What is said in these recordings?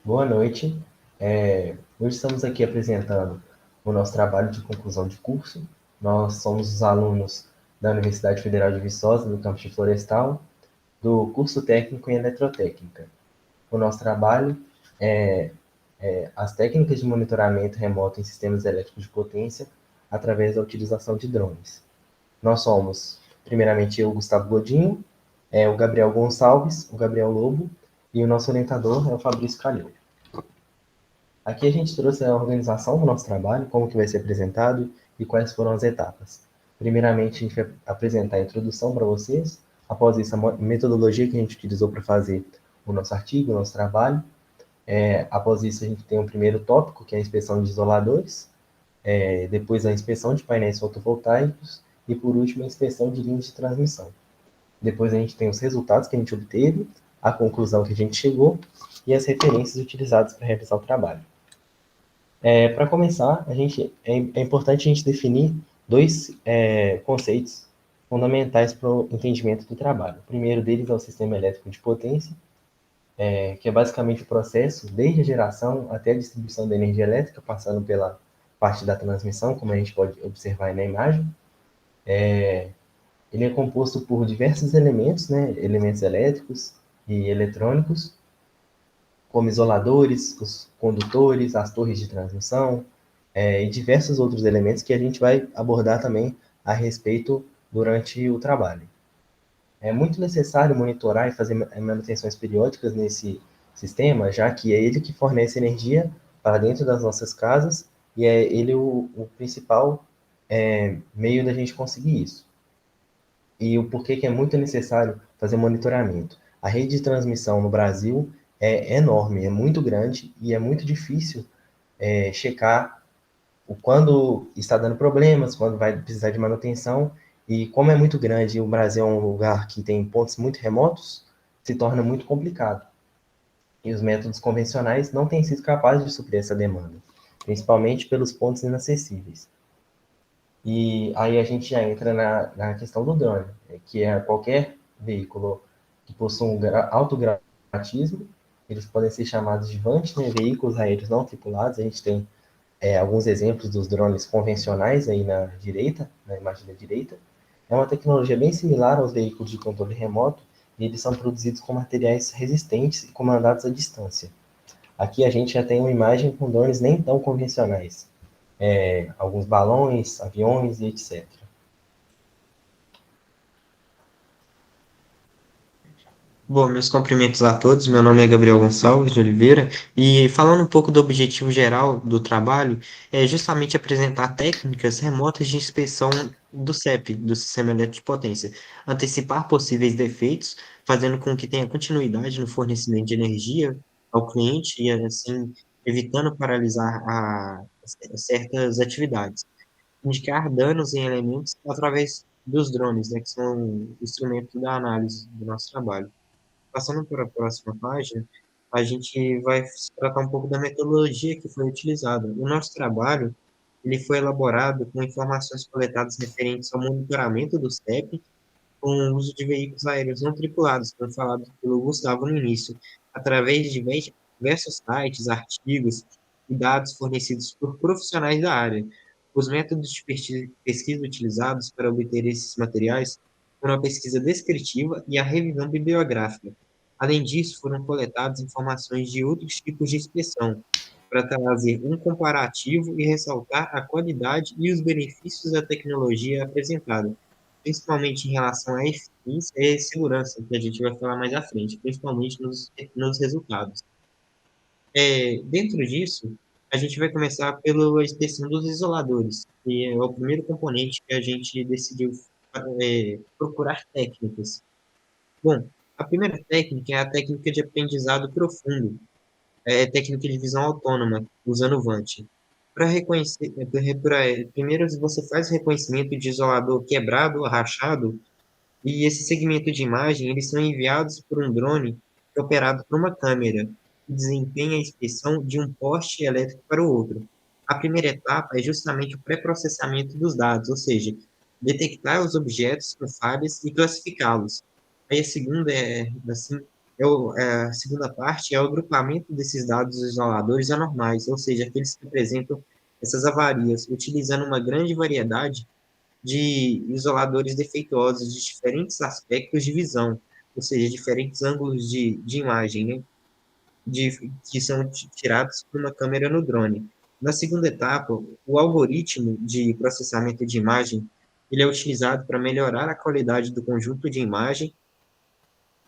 Boa noite. Hoje estamos aqui apresentando o nosso trabalho de conclusão de curso. Nós somos os alunos da Universidade Federal de Viçosa, do campus de Florestal, do curso técnico em eletrotécnica. O nosso trabalho é as técnicas de monitoramento remoto em sistemas elétricos de potência através da utilização de drones. Nós somos, primeiramente, eu, Gustavo Godinho, o Gabriel Gonçalves, o Gabriel Lobo, e o nosso orientador é o Fabrício Calil. Aqui a gente trouxe a organização do nosso trabalho, como que vai ser apresentado e quais foram as etapas. Primeiramente, a gente vai apresentar a introdução para vocês, após isso, a metodologia que a gente utilizou para fazer o nosso artigo, o nosso trabalho. Após isso, a gente tem o primeiro tópico, que é a inspeção de isoladores, depois a inspeção de painéis fotovoltaicos e, por último, a inspeção de linhas de transmissão. Depois a gente tem os resultados que a gente obteve, a conclusão que a gente chegou e as referências utilizadas para realizar o trabalho. Para começar, é importante a gente definir dois conceitos fundamentais para o entendimento do trabalho. O primeiro deles é o sistema elétrico de potência, que é basicamente o processo desde a geração até a distribuição da energia elétrica, passando pela parte da transmissão, como a gente pode observar aí na imagem. Ele é composto por diversos elementos, né, elementos elétricos e eletrônicos, como isoladores, os condutores, as torres de transmissão, e diversos outros elementos que a gente vai abordar também a respeito durante o trabalho. É muito necessário monitorar e fazer manutenções periódicas nesse sistema, já que é ele que fornece energia para dentro das nossas casas e é ele o principal meio da gente conseguir isso. E o porquê que é muito necessário fazer monitoramento. A rede de transmissão no Brasil é enorme, é muito grande e é muito difícil checar quando está dando problemas, quando vai precisar de manutenção. E como é muito grande e o Brasil é um lugar que tem pontos muito remotos, se torna muito complicado. E os métodos convencionais não têm sido capazes de suprir essa demanda, principalmente pelos pontos inacessíveis. E aí a gente já entra na questão do drone, que é qualquer veículo que possua um alto gravatismo, eles podem ser chamados de VANT, né, veículos aéreos não tripulados. A gente tem alguns exemplos dos drones convencionais aí na direita, na imagem da direita. É uma tecnologia bem similar aos veículos de controle remoto e eles são produzidos com materiais resistentes e comandados à distância. Aqui a gente já tem uma imagem com drones nem tão convencionais, alguns balões, aviões e etc. Bom, meus cumprimentos a todos. Meu nome é Gabriel Gonçalves de Oliveira e falando um pouco do objetivo geral do trabalho, é justamente apresentar técnicas remotas de inspeção do CEP, do Sistema Elétrico de Potência, antecipar possíveis defeitos, fazendo com que tenha continuidade no fornecimento de energia ao cliente e assim evitando paralisar certas atividades. Indicar danos em elementos através dos drones, né, que são instrumento da análise do nosso trabalho. Passando para a próxima página, a gente vai tratar um pouco da metodologia que foi utilizada. O nosso trabalho, ele foi elaborado com informações coletadas referentes ao monitoramento do CEP com o uso de veículos aéreos não tripulados, como falado pelo Gustavo no início, através de diversos sites, artigos e dados fornecidos por profissionais da área. Os métodos de pesquisa utilizados para obter esses materiais foram a pesquisa descritiva e a revisão bibliográfica. Além disso, foram coletadas informações de outros tipos de inspeção, para trazer um comparativo e ressaltar a qualidade e os benefícios da tecnologia apresentada, principalmente em relação à eficiência e segurança, que a gente vai falar mais à frente, principalmente nos resultados. Dentro disso, a gente vai começar pela inspeção dos isoladores, que é o primeiro componente que a gente decidiu procurar técnicas. Bom, a primeira técnica é a técnica de aprendizado profundo, técnica de visão autônoma, usando o VANT. Para reconhecer, primeiro você faz o reconhecimento de isolador quebrado ou rachado, e esse segmento de imagem, eles são enviados por um drone que é operado por uma câmera, que desempenha a inspeção de um poste elétrico para o outro. A primeira etapa é justamente o pré-processamento dos dados, ou seja, detectar os objetos com falhas e classificá-los. Aí a segunda a segunda parte é o agrupamento desses dados isoladores anormais, ou seja, aqueles que apresentam essas avarias, utilizando uma grande variedade de isoladores defeituosos de diferentes aspectos de visão, ou seja, diferentes ângulos de imagem, né? Que são tirados por uma câmera no drone. Na segunda etapa, o algoritmo de processamento de imagem ele é utilizado para melhorar a qualidade do conjunto de imagem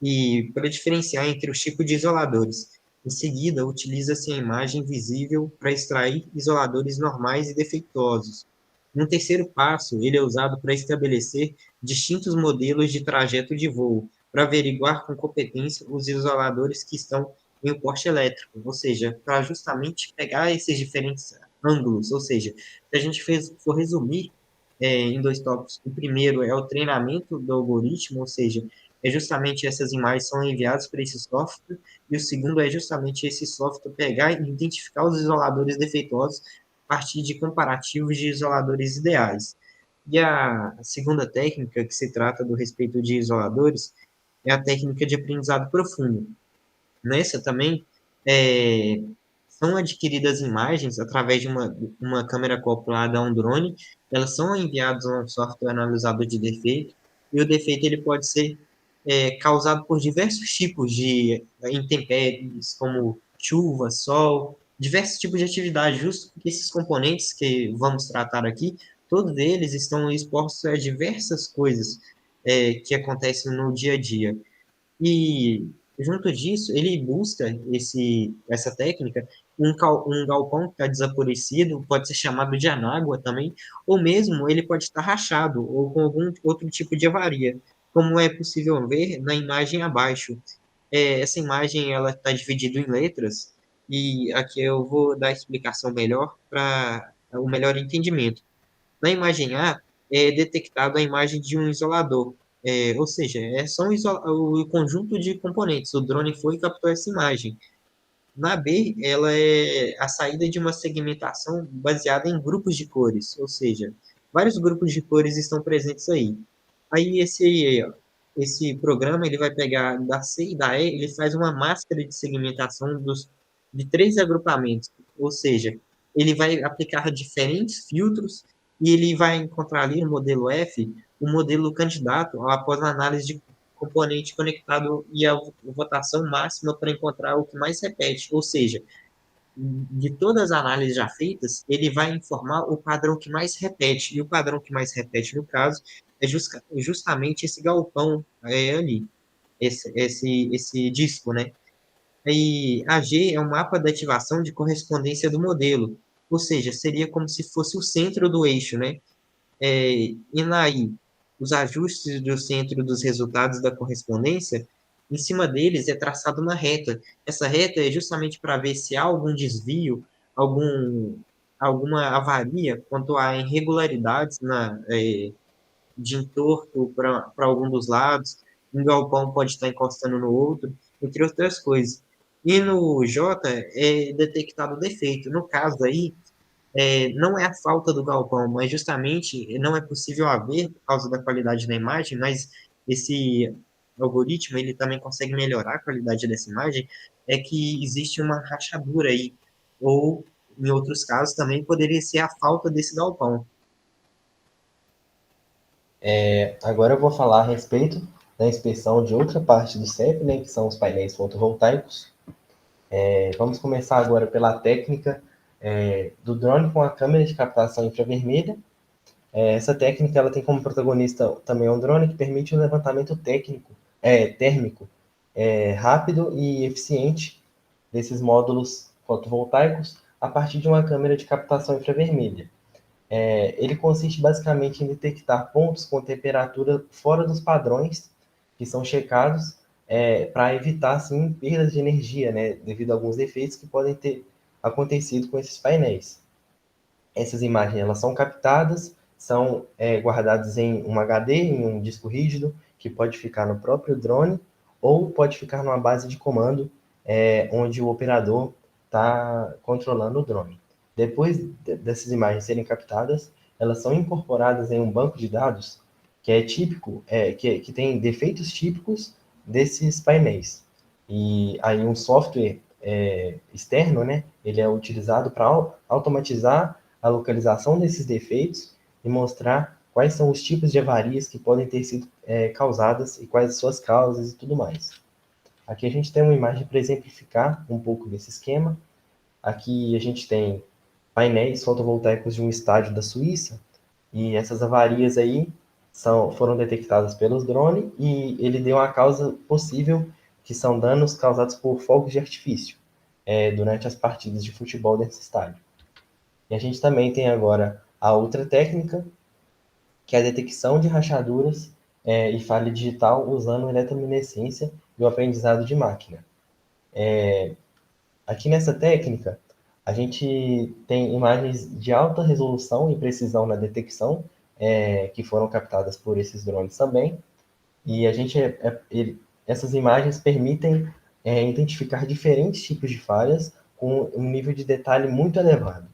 e para diferenciar entre os tipos de isoladores. Em seguida, utiliza-se a imagem visível para extrair isoladores normais e defeituosos. No terceiro passo, ele é usado para estabelecer distintos modelos de trajeto de voo, para averiguar com competência os isoladores que estão em um porte elétrico, ou seja, para justamente pegar esses diferentes ângulos, ou seja, se a gente for resumir em dois tópicos, o primeiro é o treinamento do algoritmo, ou seja, é justamente essas imagens são enviadas para esse software, e o segundo é justamente esse software pegar e identificar os isoladores defeituosos a partir de comparativos de isoladores ideais. E a segunda técnica, que se trata do respeito de isoladores, é a técnica de aprendizado profundo. Nessa também, é, são adquiridas imagens através de uma câmera acoplada a um drone, elas são enviadas a um software analisador de defeito, e o defeito ele pode ser causado por diversos tipos de intempéries, como chuva, sol, diversos tipos de atividade, justo porque esses componentes que vamos tratar aqui, todos eles estão expostos a diversas coisas que acontecem no dia a dia. E, junto disso, ele busca essa técnica, um galpão que está desaparecido, pode ser chamado de anágua também, ou mesmo ele pode estar rachado, ou com algum outro tipo de avaria, como é possível ver na imagem abaixo. Essa imagem ela está dividida em letras, e aqui eu vou dar a explicação melhor para o melhor entendimento. Na imagem A, é detectada a imagem de um isolador, ou seja, é só o conjunto de componentes. O drone foi e captou essa imagem. Na B, ela é a saída de uma segmentação baseada em grupos de cores, ou seja, vários grupos de cores estão presentes aí. Aí esse programa ele vai pegar da C e da E, ele faz uma máscara de segmentação de três agrupamentos, ou seja, ele vai aplicar diferentes filtros e ele vai encontrar ali no modelo F o modelo candidato após a análise de componente conectado e a votação máxima para encontrar o que mais repete, ou seja, de todas as análises já feitas, ele vai informar o padrão que mais repete. E o padrão que mais repete, no caso, é justamente esse galpão ali, esse disco, né? E a G é um mapa da ativação de correspondência do modelo, ou seja, seria como se fosse o centro do eixo, né? E na I, os ajustes do centro dos resultados da correspondência, em cima deles é traçada uma reta. Essa reta é justamente para ver se há algum desvio, algum, alguma avaria quanto a irregularidades de entorto para algum dos lados. Um galpão pode estar encostando no outro, entre outras coisas. E no J é detectado defeito. No caso aí, não é a falta do galpão, mas justamente não é possível haver por causa da qualidade da imagem, mas esse algoritmo ele também consegue melhorar a qualidade dessa imagem, é que existe uma rachadura aí, ou em outros casos também poderia ser a falta desse galpão. Agora eu vou falar a respeito da inspeção de outra parte do CEP, né, que são os painéis fotovoltaicos. Vamos começar agora pela técnica do drone com a câmera de captação infravermelha. Essa técnica ela tem como protagonista também um drone que permite um levantamento térmico rápido e eficiente desses módulos fotovoltaicos a partir de uma câmera de captação infravermelha. Ele consiste basicamente em detectar pontos com temperatura fora dos padrões que são checados para evitar assim perdas de energia, né, devido a alguns defeitos que podem ter acontecido com esses painéis. Essas imagens elas são captadas, são guardadas em um HD, em um disco rígido, que pode ficar no próprio drone ou pode ficar numa base de comando onde o operador está controlando o drone. Depois dessas imagens serem captadas, elas são incorporadas em um banco de dados que é típico, que tem defeitos típicos desses painéis. E aí um software externo, né, ele é utilizado para automatizar a localização desses defeitos e mostrar quais são os tipos de avarias que podem ter sido causadas e quais as suas causas e tudo mais. Aqui a gente tem uma imagem para exemplificar um pouco desse esquema. Aqui a gente tem painéis fotovoltaicos de um estádio da Suíça, e essas avarias aí foram detectadas pelos drones, e ele deu a causa possível, que são danos causados por fogos de artifício durante as partidas de futebol desse estádio. E a gente também tem agora a outra técnica, que é a detecção de rachaduras e falha digital usando eletrominescência e o aprendizado de máquina. Aqui nessa técnica, a gente tem imagens de alta resolução e precisão na detecção, que foram captadas por esses drones também, e a gente essas imagens permitem identificar diferentes tipos de falhas com um nível de detalhe muito elevado.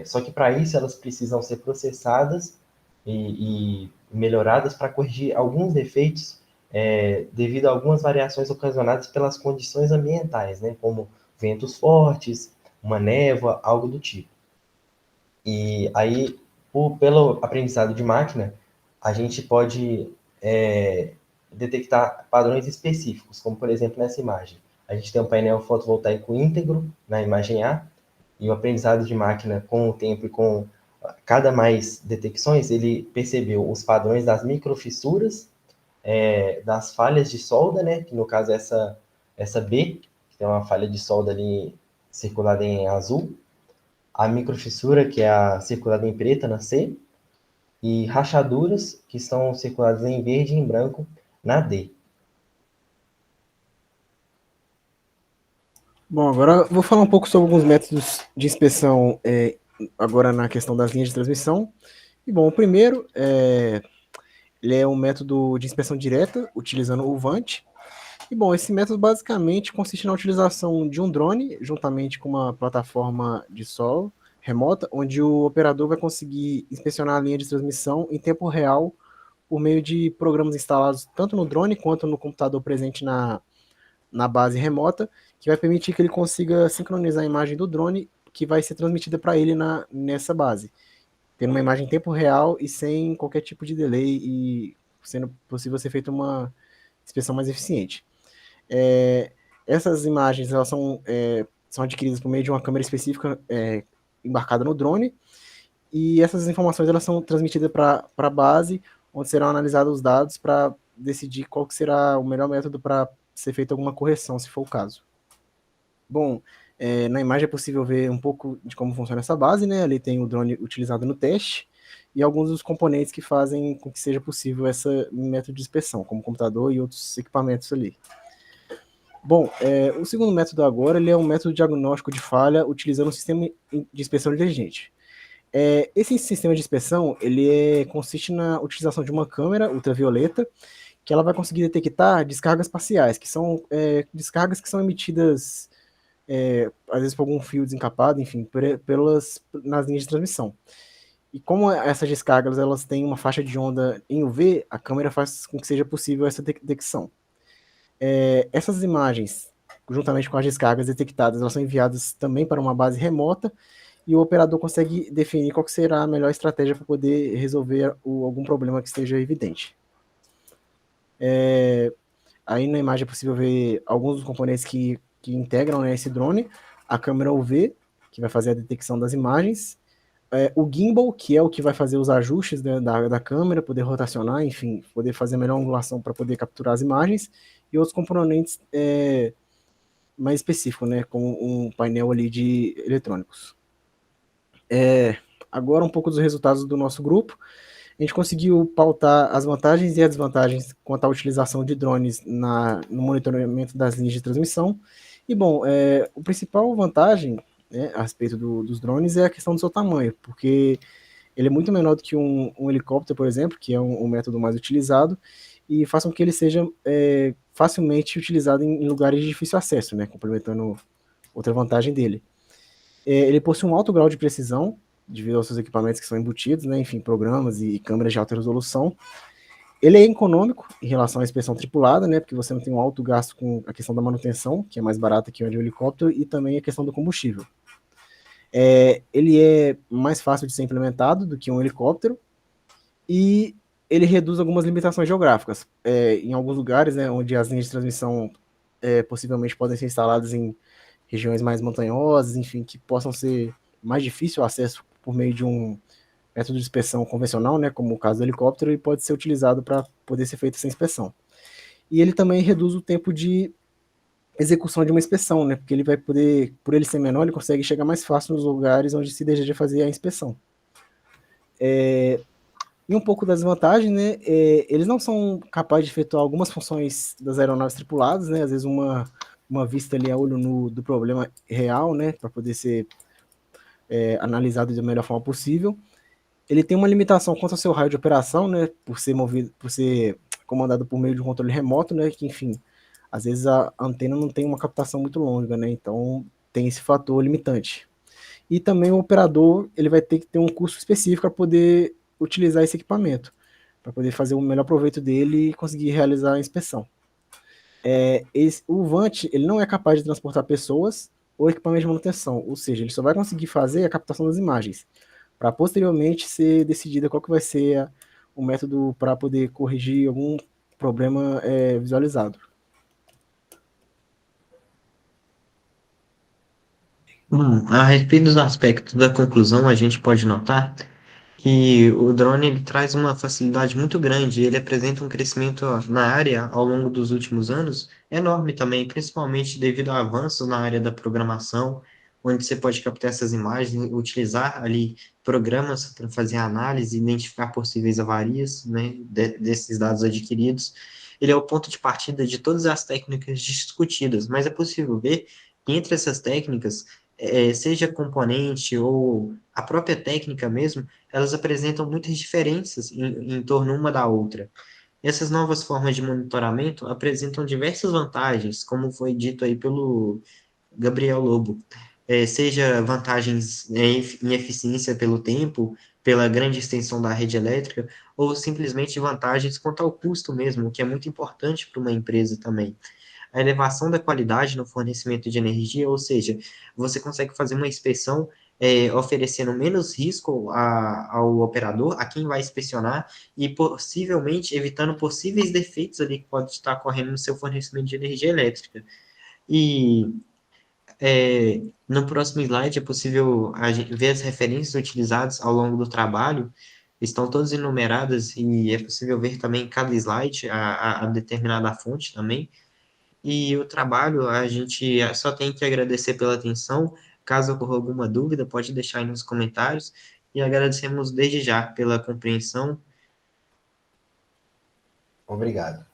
Só que para isso elas precisam ser processadas e melhoradas para corrigir alguns defeitos devido a algumas variações ocasionadas pelas condições ambientais, né, como ventos fortes, uma névoa, algo do tipo. E aí, pelo aprendizado de máquina, a gente pode detectar padrões específicos, como por exemplo nessa imagem. A gente tem um painel fotovoltaico íntegro na imagem A, e o aprendizado de máquina, com o tempo e com cada mais detecções, ele percebeu os padrões das microfissuras, das falhas de solda, né, que no caso é essa B, que tem uma falha de solda ali circulada em azul, a microfissura, que é a circulada em preta na C, e rachaduras, que são circuladas em verde e em branco na D. Bom, agora eu vou falar um pouco sobre alguns métodos de inspeção agora na questão das linhas de transmissão. E bom, o primeiro ele é um método de inspeção direta, utilizando o VANT. E bom, esse método basicamente consiste na utilização de um drone, juntamente com uma plataforma de solo remota, onde o operador vai conseguir inspecionar a linha de transmissão em tempo real por meio de programas instalados tanto no drone quanto no computador presente na base remota, que vai permitir que ele consiga sincronizar a imagem do drone que vai ser transmitida para ele nessa base, tendo uma imagem em tempo real e sem qualquer tipo de delay e sendo possível ser feita uma inspeção mais eficiente. Essas imagens elas são adquiridas por meio de uma câmera específica embarcada no drone, e essas informações elas são transmitidas para a base, onde serão analisados os dados para decidir qual que será o melhor método para ser feita alguma correção, se for o caso. Bom, na imagem é possível ver um pouco de como funciona essa base, né? Ali tem o drone utilizado no teste e alguns dos componentes que fazem com que seja possível esse método de inspeção, como computador e outros equipamentos ali. Bom, o segundo método agora ele é um método diagnóstico de falha utilizando um sistema de inspeção inteligente. Esse sistema de inspeção ele consiste na utilização de uma câmera ultravioleta que ela vai conseguir detectar descargas parciais, que são descargas que são emitidas às vezes por algum fio desencapado, enfim, nas linhas de transmissão. E como essas descargas elas têm uma faixa de onda em UV, a câmera faz com que seja possível essa detecção. Essas imagens, juntamente com as descargas detectadas, elas são enviadas também para uma base remota e o operador consegue definir qual será a melhor estratégia para poder resolver algum problema que esteja evidente. Aí na imagem é possível ver alguns dos componentes que integram, né, esse drone, a câmera UV, que vai fazer a detecção das imagens, o gimbal, que é o que vai fazer os ajustes da câmera, poder rotacionar, enfim, poder fazer a melhor angulação para poder capturar as imagens, e outros componentes mais específicos, né, como um painel ali de eletrônicos. Agora um pouco dos resultados do nosso grupo. A gente conseguiu pautar as vantagens e as desvantagens quanto à utilização de drones no monitoramento das linhas de transmissão. E, bom, a principal vantagem, né, a respeito dos drones é a questão do seu tamanho, porque ele é muito menor do que um helicóptero, por exemplo, que é um método mais utilizado, e faz com que ele seja facilmente utilizado em lugares de difícil acesso, né, complementando outra vantagem dele. Ele possui um alto grau de precisão, devido aos seus equipamentos que são embutidos, né, enfim, programas e câmeras de alta resolução. Ele é econômico em relação à inspeção tripulada, né? Porque você não tem um alto gasto com a questão da manutenção, que é mais barata que o de um helicóptero, e também a questão do combustível. Ele é mais fácil de ser implementado do que um helicóptero e ele reduz algumas limitações geográficas. Em alguns lugares, né, onde as linhas de transmissão possivelmente podem ser instaladas em regiões mais montanhosas, enfim, que possam ser mais difícil o acesso por meio de um método de inspeção convencional, né, como o caso do helicóptero, e pode ser utilizado para poder ser feita essa inspeção. E ele também reduz o tempo de execução de uma inspeção, né, porque ele vai poder, por ele ser menor, ele consegue chegar mais fácil nos lugares onde se deseja fazer a inspeção. E um pouco das vantagens, né, eles não são capazes de efetuar algumas funções das aeronaves tripuladas, né, às vezes uma vista ali a olho nu do problema real, né, para poder ser analisado da melhor forma possível. Ele tem uma limitação quanto ao seu raio de operação, né, por ser comandado por meio de um controle remoto, né, que enfim, às vezes a antena não tem uma captação muito longa, né, então tem esse fator limitante. E também o operador, ele vai ter que ter um curso específico para poder utilizar esse equipamento, para poder fazer o melhor proveito dele e conseguir realizar a inspeção. O VANT, ele não é capaz de transportar pessoas ou equipamento de manutenção, ou seja, ele só vai conseguir fazer a captação das imagens, para posteriormente ser decidida qual que vai ser o método para poder corrigir algum problema visualizado. A respeito dos aspectos da conclusão, a gente pode notar que o drone ele traz uma facilidade muito grande, ele apresenta um crescimento na área ao longo dos últimos anos enorme também, principalmente devido a avanços na área da programação, onde você pode captar essas imagens, utilizar ali programas para fazer análise, identificar possíveis avarias, né, desses dados adquiridos. Ele é o ponto de partida de todas as técnicas discutidas, mas é possível ver que entre essas técnicas, seja componente ou a própria técnica mesmo, elas apresentam muitas diferenças em torno uma da outra. Essas novas formas de monitoramento apresentam diversas vantagens, como foi dito aí pelo Gabriel Lobo, seja vantagens em eficiência pelo tempo, pela grande extensão da rede elétrica, ou simplesmente vantagens quanto ao custo mesmo, que é muito importante para uma empresa também. A elevação da qualidade no fornecimento de energia, ou seja, você consegue fazer uma inspeção oferecendo menos risco ao operador, a quem vai inspecionar, e possivelmente evitando possíveis defeitos ali que pode estar ocorrendo no seu fornecimento de energia elétrica. E no próximo slide é possível a gente ver as referências utilizadas ao longo do trabalho, estão todas enumeradas e é possível ver também em cada slide a determinada fonte também. E o trabalho, a gente só tem que agradecer pela atenção. Caso ocorra alguma dúvida, pode deixar aí nos comentários. E agradecemos desde já pela compreensão. Obrigado.